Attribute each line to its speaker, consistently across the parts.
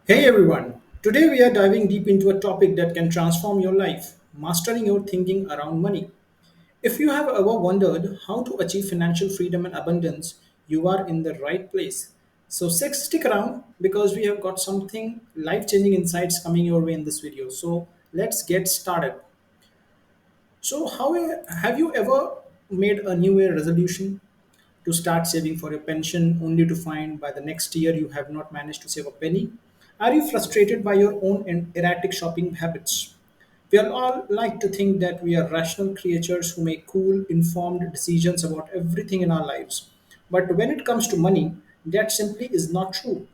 Speaker 1: Hey everyone, today we are diving deep into a topic that can transform your life mastering your thinking around money. If you have ever wondered how to achieve financial freedom and abundance, you are in the right place. So, stick around because we have got something life changing insights coming your way in this video. So, let's get started. So, have you ever made a New Year resolution to start saving for your pension only to find by the next year you have not managed to save a penny? Are you frustrated by your own erratic shopping habits? We are all like to think that we are rational creatures who make cool, informed decisions about everything in our lives. But when it comes to money, that simply is not true.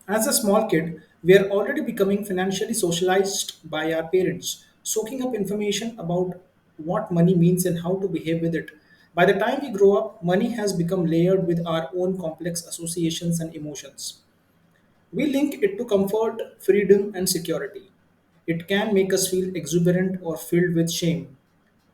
Speaker 1: As a small kid, we are already becoming financially socialized by our parents, soaking up information about what money means and how to behave with it. By the time we grow up, money has become layered with our own complex associations and emotions. We link it to comfort, freedom, and security. It can make us feel exuberant or filled with shame.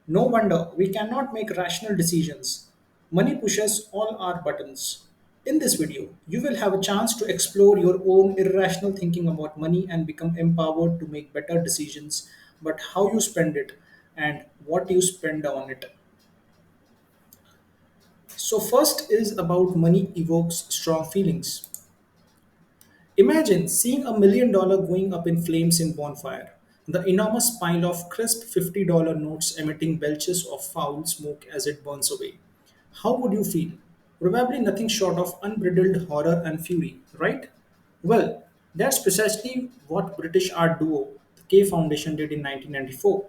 Speaker 1: No wonder we cannot make rational decisions. Money pushes all our buttons. In this video, you will have a chance to explore your own irrational thinking about money and become empowered to make better decisions, but how you spend it and what you spend on it. So, first is about money evokes strong feelings. Imagine seeing $1 million going up in flames in bonfire, the enormous pile of crisp $50 notes emitting belches of foul smoke as it burns away. How would you feel? Probably nothing short of unbridled horror and fury, right? Well, that's precisely what British art duo, the K Foundation, did in 1994.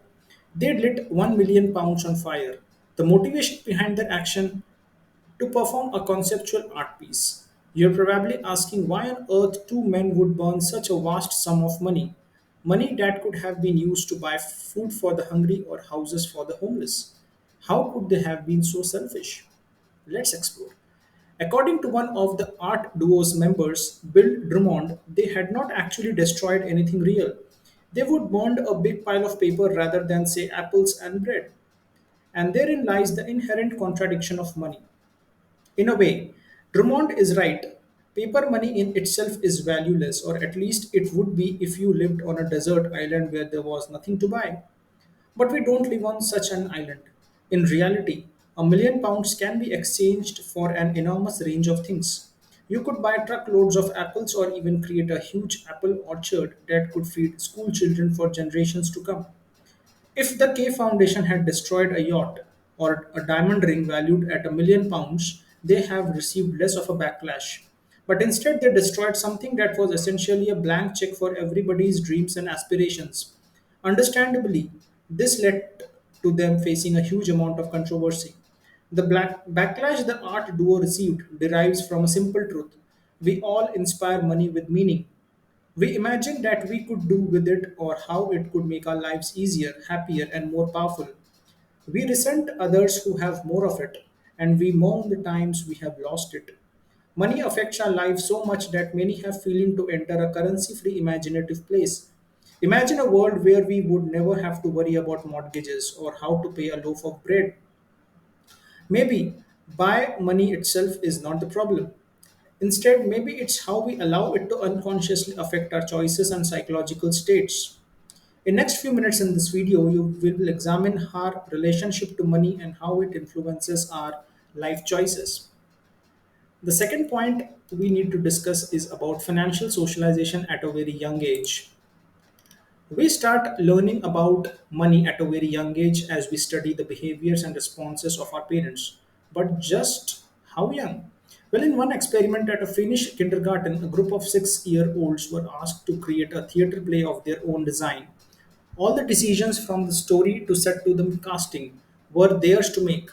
Speaker 1: They lit £1 million on fire. The motivation behind their action to perform a conceptual art piece. You're probably asking why on earth two men would burn such a vast sum of money. Money that could have been used to buy food for the hungry or houses for the homeless. How could they have been so selfish? Let's explore. According to one of the art duo's members, Bill Drummond, they had not actually destroyed anything real. They would burn a big pile of paper rather than, say, apples and bread. And therein lies the inherent contradiction of money. In a way, Drummond is right. Paper money in itself is valueless, or at least it would be if you lived on a desert island where there was nothing to buy. But we don't live on such an island. In reality, £1 million can be exchanged for an enormous range of things. You could buy truckloads of apples or even create a huge apple orchard that could feed school children for generations to come. If the K Foundation had destroyed a yacht or a diamond ring valued at £1 million, they have received less of a backlash. But instead, they destroyed something that was essentially a blank check for everybody's dreams and aspirations. Understandably, this led to them facing a huge amount of controversy. The backlash the art duo received derives from a simple truth: we all inspire money with meaning. We imagine that we could do with it or how it could make our lives easier, happier, and more powerful. We resent others who have more of it, and we mourn the times we have lost it. Money affects our lives so much that many have feeling to enter a currency free imaginative place. Imagine a world where we would never have to worry about mortgages or how to pay a loaf of bread. Maybe buy money itself is not the problem. Instead, maybe it's how we allow it to unconsciously affect our choices and psychological states. In next few minutes in this video, we will examine our relationship to money and how it influences our life choices. The second point we need to discuss is about financial socialization at a very young age. We start learning about money at a very young age as we study the behaviors and responses of our parents. But just how young? Well, in one experiment at a Finnish kindergarten, a group of 6-year-olds were asked to create a theater play of their own design. All the decisions from the story to set to the casting were theirs to make.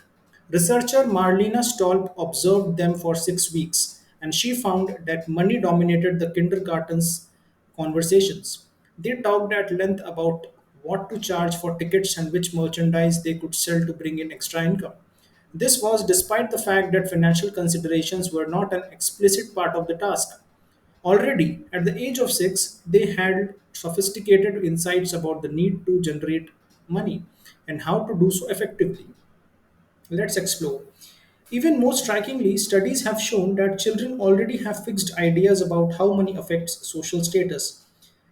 Speaker 1: Researcher Marlena Stolp observed them for 6 weeks, and she found that money dominated the kindergarten's conversations. They talked at length about what to charge for tickets and which merchandise they could sell to bring in extra income. This was despite the fact that financial considerations were not an explicit part of the task. Already, at the age of 6, they had sophisticated insights about the need to generate money and how to do so effectively. Let's explore. Even more strikingly, studies have shown that children already have fixed ideas about how money affects social status.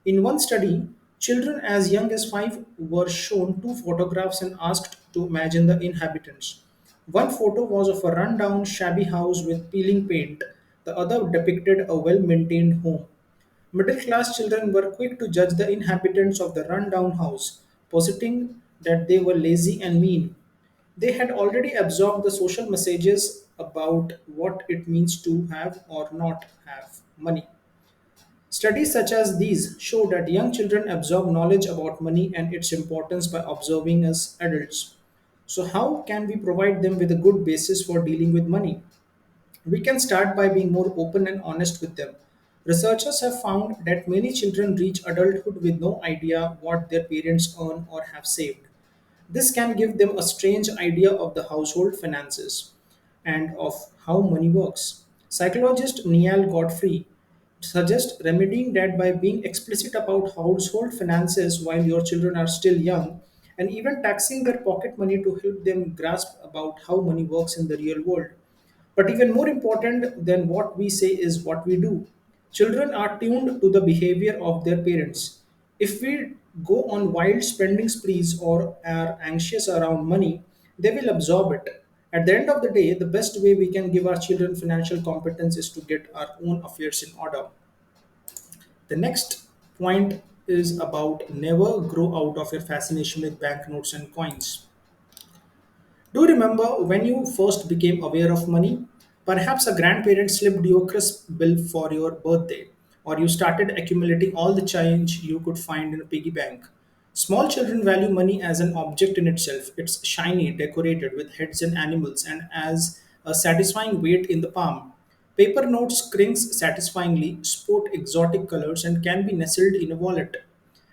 Speaker 1: In one study, children as young as 5 were shown two photographs and asked to imagine the inhabitants. One photo was of a rundown, shabby house with peeling paint, the other depicted a well maintained home. Middle class children were quick to judge the inhabitants of the rundown house, positing that they were lazy and mean. They had already absorbed the social messages about what it means to have or not have money. Studies such as these show that young children absorb knowledge about money and its importance by observing as adults. So, how can we provide them with a good basis for dealing with money? We can start by being more open and honest with them. Researchers have found that many children reach adulthood with no idea what their parents earn or have saved. This can give them a strange idea of the household finances and of how money works. Psychologist Niall Godfrey suggests remedying that by being explicit about household finances while your children are still young, and even taxing their pocket money to help them grasp about how money works in the real world. But even more important than what we say is what we do. Children are tuned to the behavior of their parents. If we go on wild spending sprees or are anxious around money, they will absorb it. At the end of the day, the best way we can give our children financial competence is to get our own affairs in order. The next point is about never grow out of your fascination with banknotes and coins. Do you remember when you first became aware of money? Perhaps a grandparent slipped you a crisp bill for your birthday, or you started accumulating all the change you could find in a piggy bank. Small children value money as an object in itself. It's shiny, decorated with heads and animals, and as a satisfying weight in the palm. Paper notes crings satisfyingly, sport exotic colors, and can be nestled in a wallet.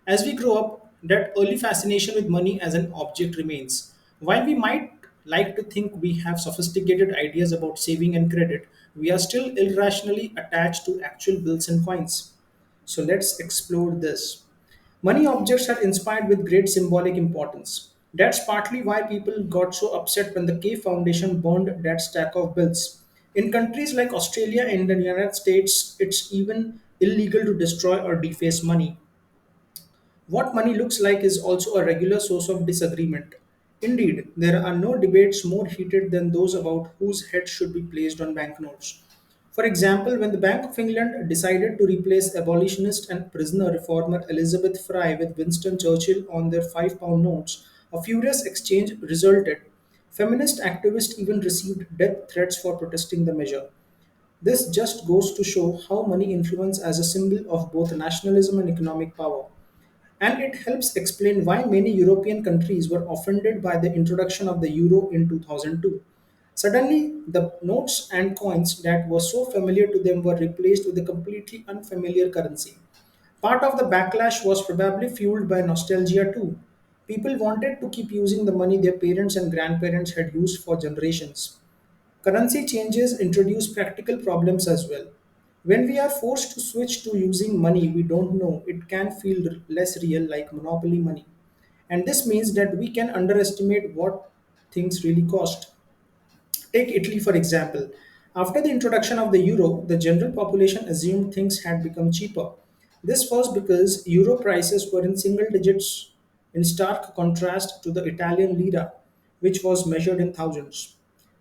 Speaker 1: As we grow up, that early fascination with money as an object remains. While we might like to think we have sophisticated ideas about saving and credit, we are still irrationally attached to actual bills and coins. So let's explore this. Money objects are inspired with great symbolic importance. That's partly why people got so upset when the K Foundation burned that stack of bills. In countries like Australia and the United States, it's even illegal to destroy or deface money. What money looks like is also a regular source of disagreement. Indeed, there are no debates more heated than those about whose head should be placed on banknotes. For example, when the Bank of England decided to replace abolitionist and prisoner reformer Elizabeth Fry with Winston Churchill on their £5 notes, a furious exchange resulted. Feminist activists even received death threats for protesting the measure. This just goes to show how money influence as a symbol of both nationalism and economic power. And it helps explain why many European countries were offended by the introduction of the euro in 2002. Suddenly, the notes and coins that were so familiar to them were replaced with a completely unfamiliar currency. Part of the backlash was probably fueled by nostalgia too. People wanted to keep using the money their parents and grandparents had used for generations. Currency changes introduce practical problems as well. When we are forced to switch to using money we don't know, it can feel less real like monopoly money. And this means that we can underestimate what things really cost. Take Italy for example. After the introduction of the euro, the general population assumed things had become cheaper. This was because euro prices were in single digits, in stark contrast to the Italian lira, which was measured in thousands.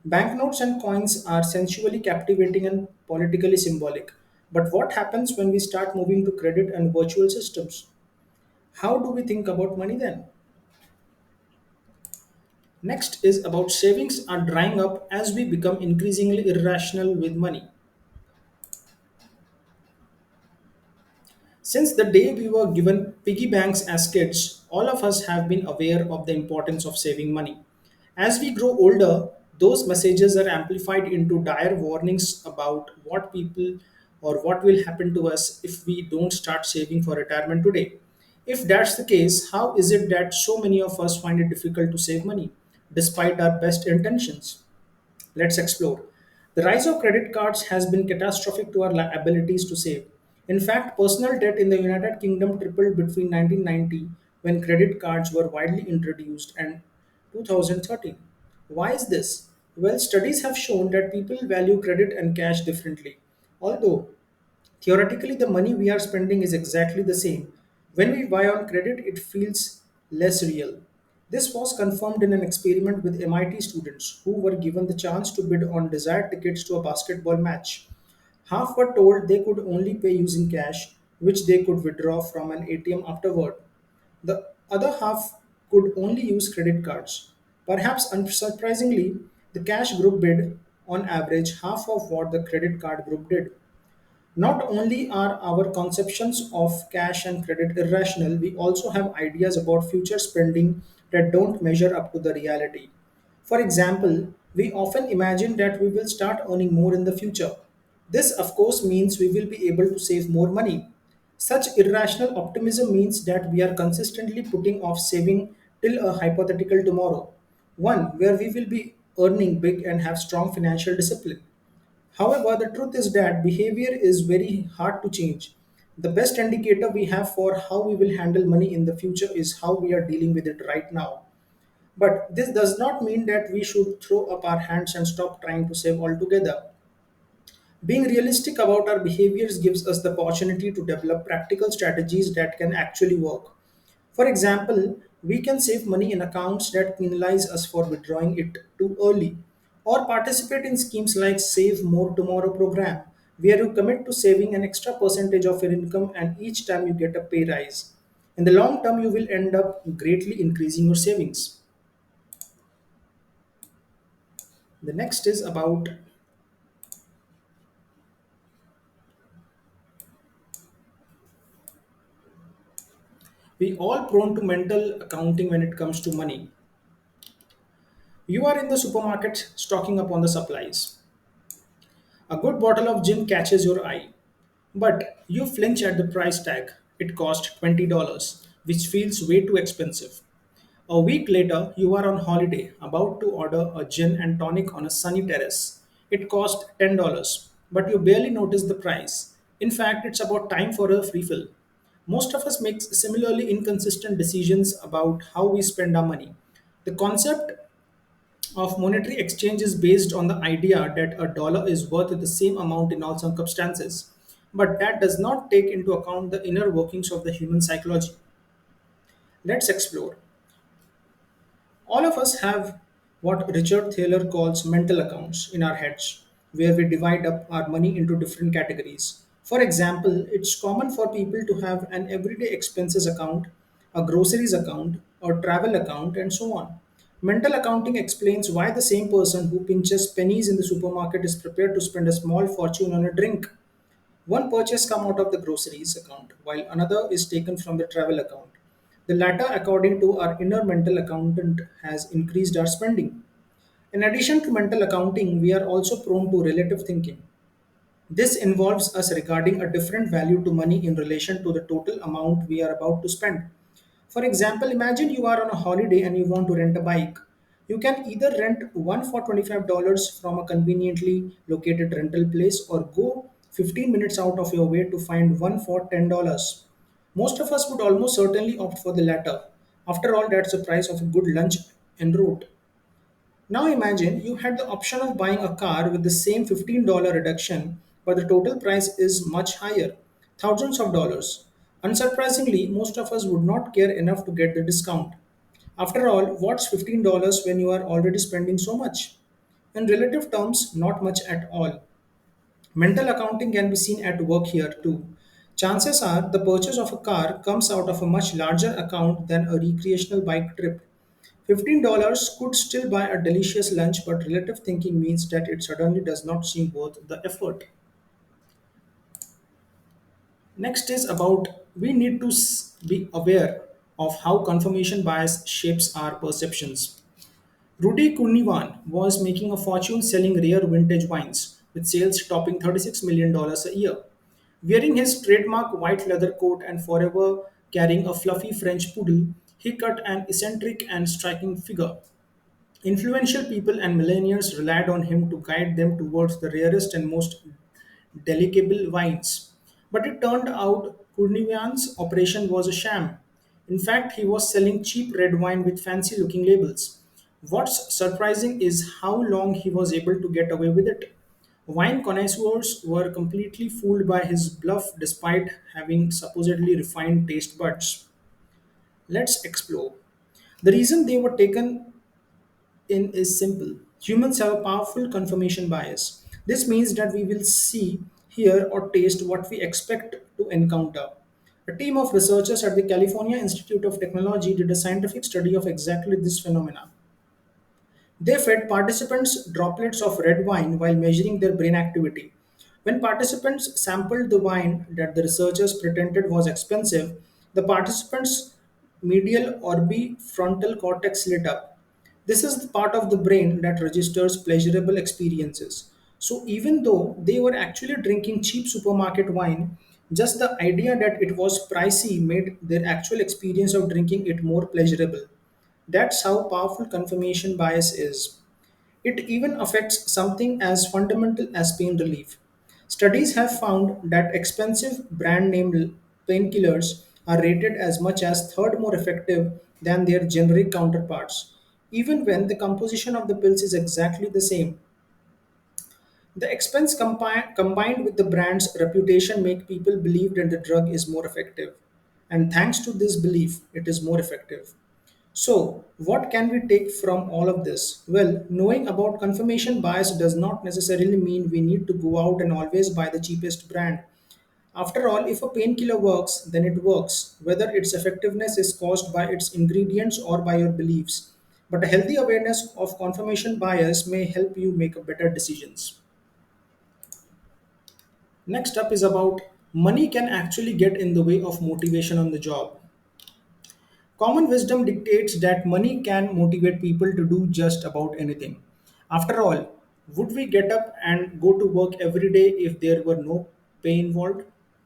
Speaker 1: Banknotes and coins are sensually captivating and politically symbolic. But what happens when we start moving to credit and virtual systems? How do we think about money then? Next is about savings are drying up as we become increasingly irrational with money. Since the day we were given piggy banks as kids, all of us have been aware of the importance of saving money. As we grow older, those messages are amplified into dire warnings about what people or what will happen to us if we don't start saving for retirement today. If that's the case, how is it that so many of us find it difficult to save money despite our best intentions? Let's explore. The rise of credit cards has been catastrophic to our abilities to save. In fact, personal debt in the United Kingdom tripled between 1990, when credit cards were widely introduced, and 2013. Why is this? Well, studies have shown that people value credit and cash differently. Although theoretically the money we are spending is exactly the same, when we buy on credit, it feels less real. This was confirmed in an experiment with MIT students who were given the chance to bid on desired tickets to a basketball match. Half were told they could only pay using cash, which they could withdraw from an ATM afterward. The other half could only use credit cards. Perhaps unsurprisingly, the cash group bid, on average, half of what the credit card group did. Not only are our conceptions of cash and credit irrational, we also have ideas about future spending that don't measure up to the reality. For example, we often imagine that we will start earning more in the future. This, of course, means we will be able to save more money. Such irrational optimism means that we are consistently putting off saving till a hypothetical tomorrow, one where we will be earning big and have strong financial discipline. However, the truth is that behavior is very hard to change. The best indicator we have for how we will handle money in the future is how we are dealing with it right now. But this does not mean that we should throw up our hands and stop trying to save altogether. Being realistic about our behaviors gives us the opportunity to develop practical strategies that can actually work. For example, we can save money in accounts that penalize us for withdrawing it too early, or participate in schemes like Save More Tomorrow program, where you commit to saving an extra percentage of your income and each time you get a pay rise. In the long term, you will end up greatly increasing your savings. The next is about we all prone to mental accounting when it comes to money. You are in the supermarket stocking up on the supplies. A good bottle of gin catches your eye, but you flinch at the price tag. It cost $20, which feels way too expensive. A week later, you are on holiday, about to order a gin and tonic on a sunny terrace. It cost $10, but you barely notice the price. In fact, it's about time for a refill. Most of us make similarly inconsistent decisions about how we spend our money. The concept of monetary exchange is based on the idea that a dollar is worth the same amount in all circumstances. But that does not take into account the inner workings of the human psychology. Let's explore. All of us have what Richard Thaler calls mental accounts in our heads, where we divide up our money into different categories. For example, it's common for people to have an everyday expenses account, a groceries account, or travel account, and so on. Mental accounting explains why the same person who pinches pennies in the supermarket is prepared to spend a small fortune on a drink. One purchase come out of the groceries account, while another is taken from the travel account. The latter, according to our inner mental accountant, has increased our spending. In addition to mental accounting, we are also prone to relative thinking. This involves us regarding a different value to money in relation to the total amount we are about to spend. For example, imagine you are on a holiday and you want to rent a bike. You can either rent one for $25 from a conveniently located rental place or go 15 minutes out of your way to find one for $10. Most of us would almost certainly opt for the latter. After all, that's the price of a good lunch en route. Now imagine you had the option of buying a car with the same $15 reduction, but the total price is much higher, thousands of dollars. Unsurprisingly, most of us would not care enough to get the discount. After all, what's $15 when you are already spending so much? In relative terms, not much at all. Mental accounting can be seen at work here too. Chances are the purchase of a car comes out of a much larger account than a recreational bike trip. $15 could still buy a delicious lunch, but relative thinking means that it suddenly does not seem worth the effort. Next is about we need to be aware of how confirmation bias shapes our perceptions. Rudy Kurniawan was making a fortune selling rare vintage wines, with sales topping $36 million dollars a year. Wearing his trademark white leather coat and forever carrying a fluffy French poodle, he cut an eccentric and striking figure. Influential people and millionaires relied on him to guide them towards the rarest and most delectable wines. But it turned out Kurniawan's operation was a sham. In fact, he was selling cheap red wine with fancy looking labels. What's surprising is how long he was able to get away with it. Wine connoisseurs were completely fooled by his bluff despite having supposedly refined taste buds. Let's explore. The reason they were taken in is simple. Humans have a powerful confirmation bias. This means that we will see, hear, or taste what we expect to encounter. A team of researchers at the California Institute of Technology did a scientific study of exactly this phenomena. They fed participants droplets of red wine while measuring their brain activity. When participants sampled the wine that the researchers pretended was expensive, the participants' medial orbifrontal cortex lit up. This is the part of the brain that registers pleasurable experiences. So, even though they were actually drinking cheap supermarket wine, just the idea that it was pricey made their actual experience of drinking it more pleasurable. That's how powerful confirmation bias is. It even affects something as fundamental as pain relief. Studies have found that expensive brand name painkillers are rated as much as third more effective than their generic counterparts, even when the composition of the pills is exactly the same. The expense combined with the brand's reputation make people believe that the drug is more effective. And thanks to this belief, it is more effective. So, what can we take from all of this? Well, knowing about confirmation bias does not necessarily mean we need to go out and always buy the cheapest brand. After all, if a painkiller works, then it works, whether its effectiveness is caused by its ingredients or by your beliefs. But a healthy awareness of confirmation bias may help you make better decisions. Next up is about money can actually get in the way of motivation on the job. Common wisdom dictates that money can motivate people to do just about anything. After all, would we get up and go to work every day if there were no pay involved?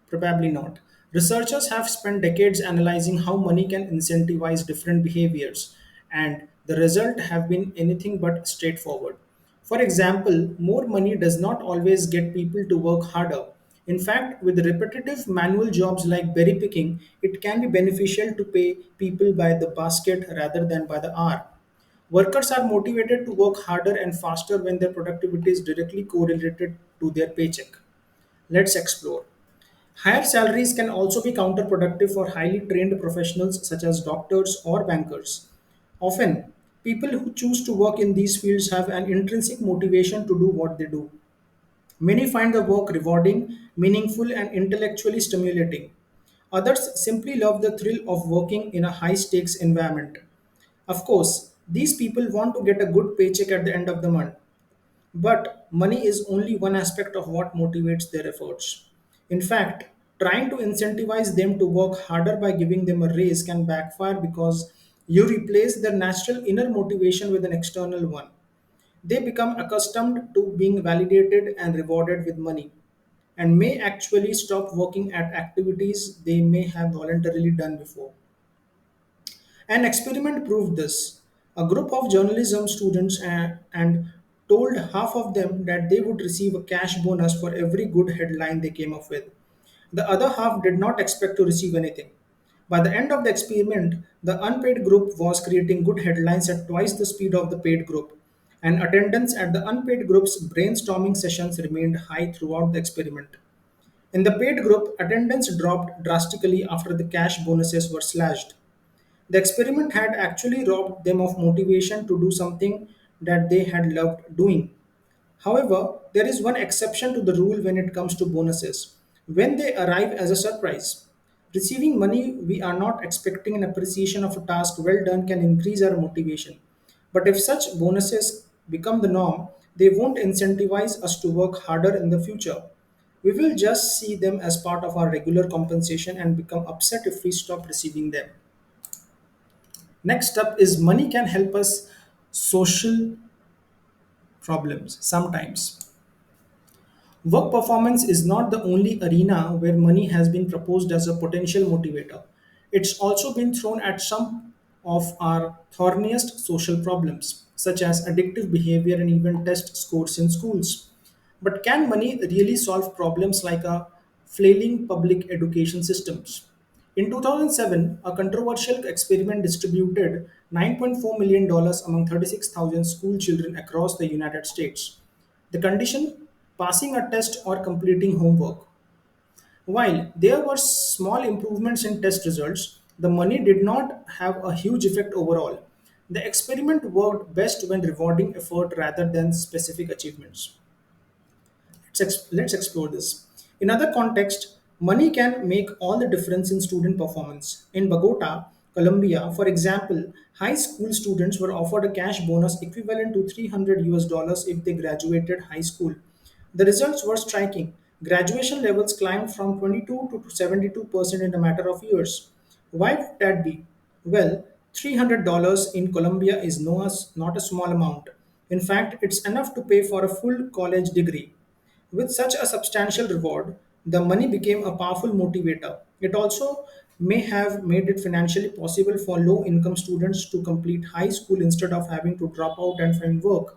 Speaker 1: Probably not. Researchers have spent decades analyzing how money can incentivize different behaviors, and the result have been anything but straightforward. For example, more money does not always get people to work harder. In fact, with repetitive manual jobs like berry picking, it can be beneficial to pay people by the basket rather than by the hour. Workers are motivated to work harder and faster when their productivity is directly correlated to their paycheck. Let's explore. Higher salaries can also be counterproductive for highly trained professionals such as doctors or bankers. Often, people who choose to work in these fields have an intrinsic motivation to do what they do. Many find the work rewarding, meaningful, and intellectually stimulating. Others simply love the thrill of working in a high stakes environment. Of course, these people want to get a good paycheck at the end of the month, but money is only one aspect of what motivates their efforts. In fact, trying to incentivize them to work harder by giving them a raise can backfire because you replace their natural inner motivation with an external one. They become accustomed to being validated and rewarded with money and may actually stop working at activities they may have voluntarily done before. An experiment proved this. A group of journalism students and told half of them that they would receive a cash bonus for every good headline they came up with. The other half did not expect to receive anything. By the end of the experiment, the unpaid group was creating good headlines at twice the speed of the paid group, and attendance at the unpaid group's brainstorming sessions remained high throughout the experiment. In the paid group, attendance dropped drastically after the cash bonuses were slashed. The experiment had actually robbed them of motivation to do something that they had loved doing. However, there is one exception to the rule when it comes to bonuses when they arrive as a surprise. Receiving money we are not expecting an appreciation of a task well done can increase our motivation. But if such bonuses become the norm, they won't incentivize us to work harder in the future. We will just see them as part of our regular compensation and become upset if we stop receiving them. Next up is money can help us social problems sometimes. Work performance is not the only arena where money has been proposed as a potential motivator. It's also been thrown at some of our thorniest social problems, such as addictive behavior and even test scores in schools. But can money really solve problems like a flailing public education systems? In 2007, a controversial experiment distributed $9.4 million dollars among 36,000 school children across the United States. The condition: passing a test or completing homework. While there were small improvements in test results, the money did not have a huge effect overall. The experiment worked best when rewarding effort rather than specific achievements. Let's explore this. In other context, money can make all the difference in student performance. In Bogota, Colombia, for example, high school students were offered a cash bonus equivalent to 300 US dollars if they graduated high school. The results were striking. Graduation levels climbed from 22 to 72% in a matter of years. Why would that be? Well, $300 in Colombia is not a small amount. In fact, it's enough to pay for a full college degree. With such a substantial reward, the money became a powerful motivator. It also may have made it financially possible for low income students to complete high school instead of having to drop out and find work.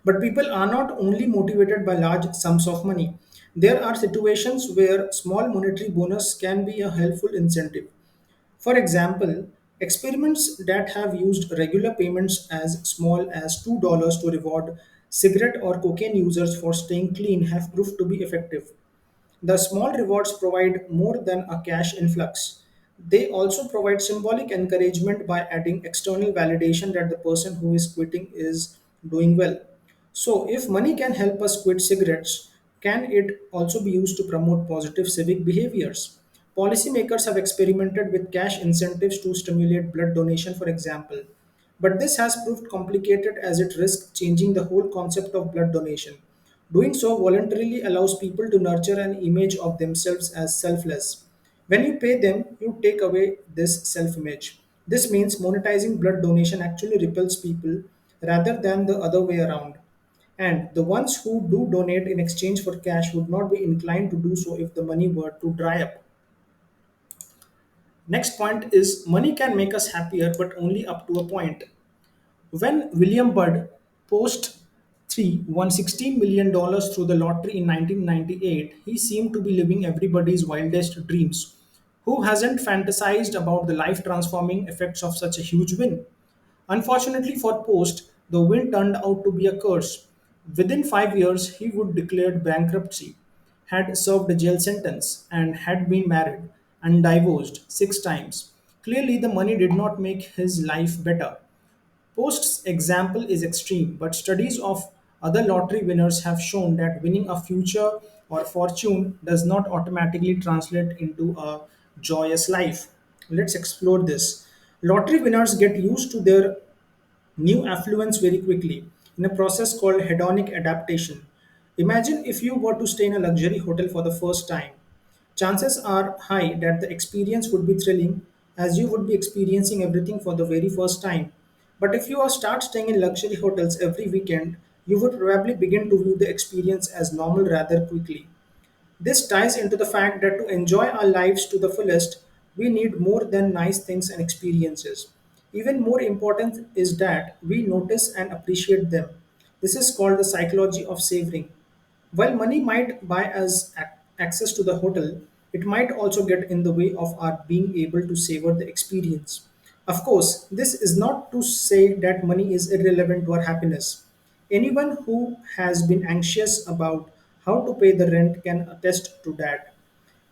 Speaker 1: But people are not only motivated by large sums of money. There are situations where small monetary bonus can be a helpful incentive. For example, experiments that have used regular payments as small as $2 to reward cigarette or cocaine users for staying clean have proved to be effective. The small rewards provide more than a cash influx. They also provide symbolic encouragement by adding external validation that the person who is quitting is doing well. So, if money can help us quit cigarettes, can it also be used to promote positive civic behaviors? Policymakers have experimented with cash incentives to stimulate blood donation, for example. But this has proved complicated as it risks changing the whole concept of blood donation. Doing so voluntarily allows people to nurture an image of themselves as selfless. When you pay them, you take away this self image. This means monetizing blood donation actually repels people rather than the other way around. And the ones who do donate in exchange for cash would not be inclined to do so if the money were to dry up. Next point is money can make us happier, but only up to a point. When William Budd post 3 won $16 million through the lottery in 1998, he seemed to be living everybody's wildest dreams. Who hasn't fantasized about the life transforming effects of such a huge win? Unfortunately for Post, the win turned out to be a curse. Within 5 years, he would declared bankruptcy, had served a jail sentence, and had been married and divorced 6 times. Clearly, the money did not make his life better. Post's example is extreme, but studies of other lottery winners have shown that winning a future or fortune does not automatically translate into a joyous life. Let's explore this. Lottery winners get used to their new affluence very quickly in a process called hedonic adaptation. Imagine if you were to stay in a luxury hotel for the first time. Chances are high that the experience would be thrilling as you would be experiencing everything for the very first time. But if you are start staying in luxury hotels every weekend, you would probably begin to view the experience as normal rather quickly. This ties into the fact that to enjoy our lives to the fullest, we need more than nice things and experiences. Even more important is that we notice and appreciate them. This is called the psychology of savoring. While money might buy us access to the hotel, it might also get in the way of our being able to savor the experience. Of course, this is not to say that money is irrelevant to our happiness. Anyone who has been anxious about how to pay the rent can attest to that.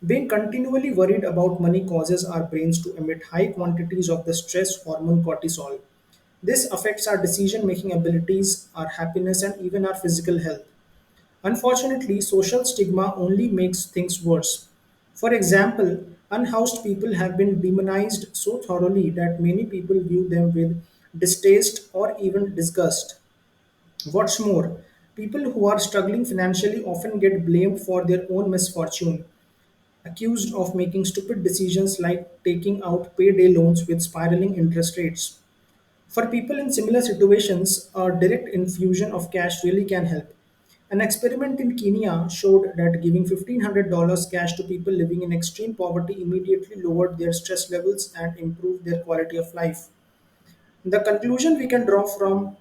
Speaker 1: Being continually worried about money causes our brains to emit high quantities of the stress hormone cortisol. This affects our decision making abilities, our happiness, and even our physical health. Unfortunately, social stigma only makes things worse. For example, unhoused people have been demonized so thoroughly that many people view them with distaste or even disgust. What's more, people who are struggling financially often get blamed for their own misfortune, accused of making stupid decisions like taking out payday loans with spiraling interest rates. For people in similar situations, a direct infusion of cash really can help. An experiment in Kenya showed that giving $1,500 cash to people living in extreme poverty immediately lowered their stress levels and improved their quality of life. The conclusion we can draw from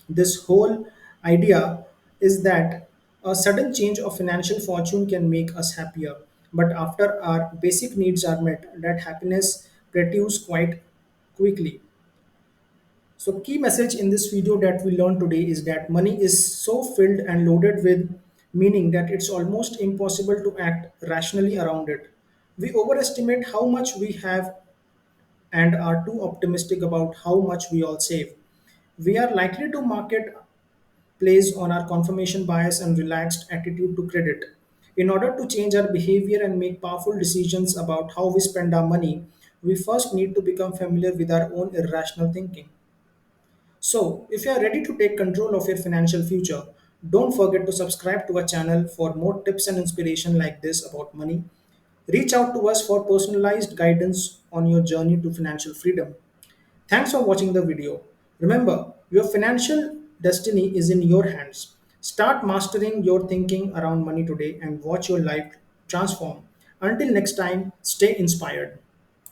Speaker 1: this whole idea is that a sudden change of financial fortune can make us happier, but after our basic needs are met, that happiness plateaus quite quickly. So, key message in this video that we learned today is that money is so filled and loaded with meaning that it's almost impossible to act rationally around it. We overestimate how much we have and are too optimistic about how much we all save. We are likely to market plays on our confirmation bias and relaxed attitude to credit. In order to change our behavior and make powerful decisions about how we spend our money, we first need to become familiar with our own irrational thinking. So, if you are ready to take control of your financial future, don't forget to subscribe to our channel for more tips and inspiration like this about money. Reach out to us for personalized guidance on your journey to financial freedom. Thanks for watching the video. Remember, your financial destiny is in your hands. Start mastering your thinking around money today and watch your life transform. Until next time, stay inspired.